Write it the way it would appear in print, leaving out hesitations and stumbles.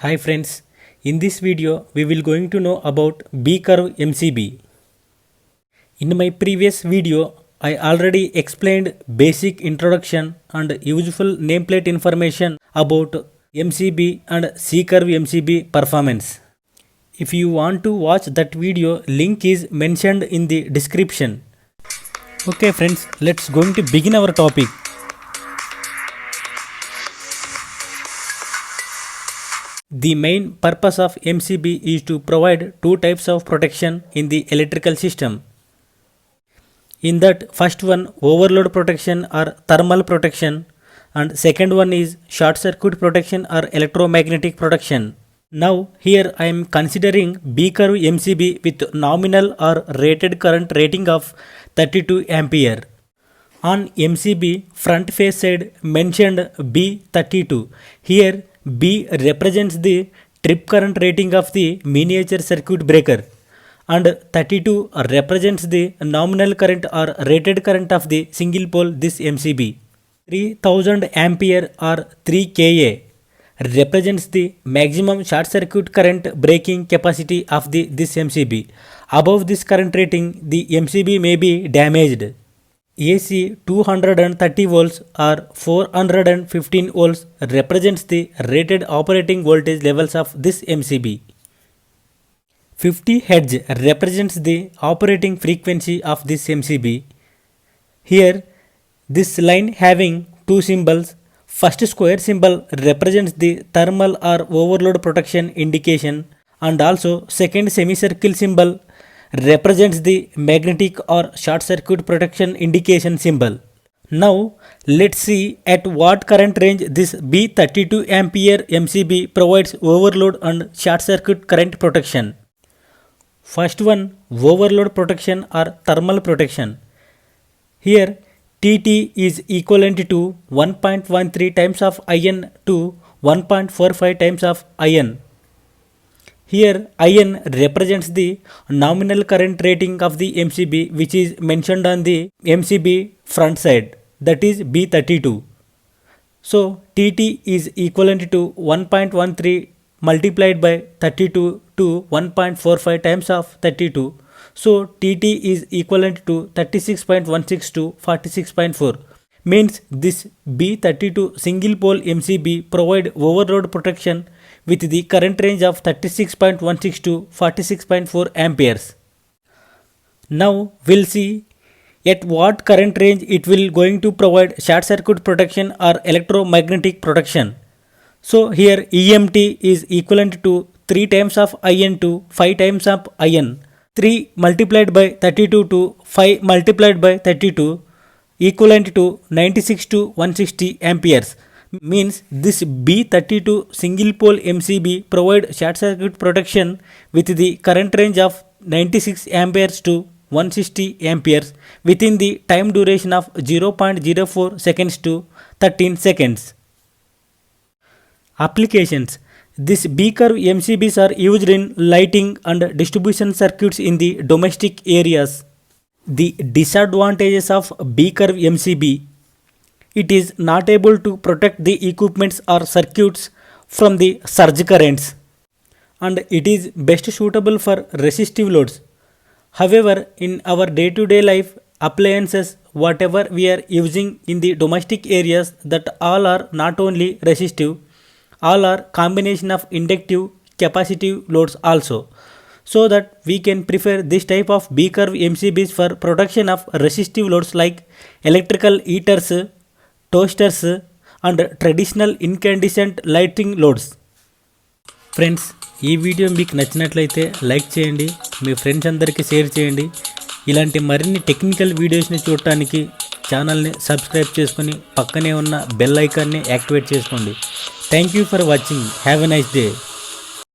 Hi friends, in this video we will going to know about B-curve MCB. In my previous video I already explained basic introduction and useful nameplate information about MCB and C-curve MCB performance. If you want to watch that video, link is mentioned in the description. Okay friends, let's going to begin our topic. The main purpose of MCB is to provide two types of protection in the electrical system. In that, first one overload protection or thermal protection, and second one is short circuit protection or electromagnetic protection. Now here I am considering B-curve MCB with nominal or rated current rating of 32 ampere. On MCB front face side mentioned B32. Here B represents the trip current rating of the miniature circuit breaker and 32 represents the nominal current or rated current of the single pole this MCB. 3000 ampere or 3 kA represents the maximum short circuit current breaking capacity of this MCB. Above this current rating, the MCB may be damaged. AC 230 volts or 415 volts represents the rated operating voltage levels of this MCB. 50 Hz represents the operating frequency of this MCB. Here, this line having two symbols. First square symbol represents the thermal or overload protection indication, and also second semicircle symbol represents the magnetic or short circuit protection indication symbol. Now let's see at what current range this B32 ampere MCB provides overload and short circuit current protection. First one, overload protection or thermal protection. Here TT is equivalent to 1.13 times of IN to 1.45 times of IN. Here IN represents the nominal current rating of the MCB which is mentioned on the MCB front side, that is B32. So TT is equivalent to 1.13 multiplied by 32 to 1.45 times of 32. So TT is equivalent to 36.16 to 46.4. Means this B32 single pole MCB provide overload protection with the current range of 36.16 to 46.4 amperes. Now we'll see at what current range it will going to provide short circuit protection or electromagnetic protection. So here EMT is equivalent to 3 times of IN to 5 times of IN. 3 multiplied by 32 to 5 multiplied by 32 equivalent to 96 to 160 amperes. Means this B32 single pole MCB provide short circuit protection with the current range of 96 amperes to 160 amperes within the time duration of 0.04 seconds to 13 seconds. Applications. This B-curve MCBs are used in lighting and distribution circuits in the domestic areas. The disadvantages of B-curve MCB: it is not able to protect the equipments or circuits from the surge currents, and it is best suitable for resistive loads. However, in our day-to-day life appliances, whatever we are using in the domestic areas, that all are not only resistive, all are combination of inductive capacitive loads also. So that we can prefer this type of B-curve MCBs for protection of resistive loads like electrical heaters, toasters and traditional incandescent lighting loads. Friends, ఈ video మీకు నచ్చినట్లయితే like చేయండి, మీ friends అందరికీ share చేయండి. ఇలాంటి మరిన్ని technical వీడియోస్ని చూడటానికి ఛానల్ని సబ్స్క్రైబ్ చేసుకొని పక్కనే ఉన్న బెల్ ఐకాన్ని యాక్టివేట్ చేసుకోండి. Thank you for watching. Have a nice day.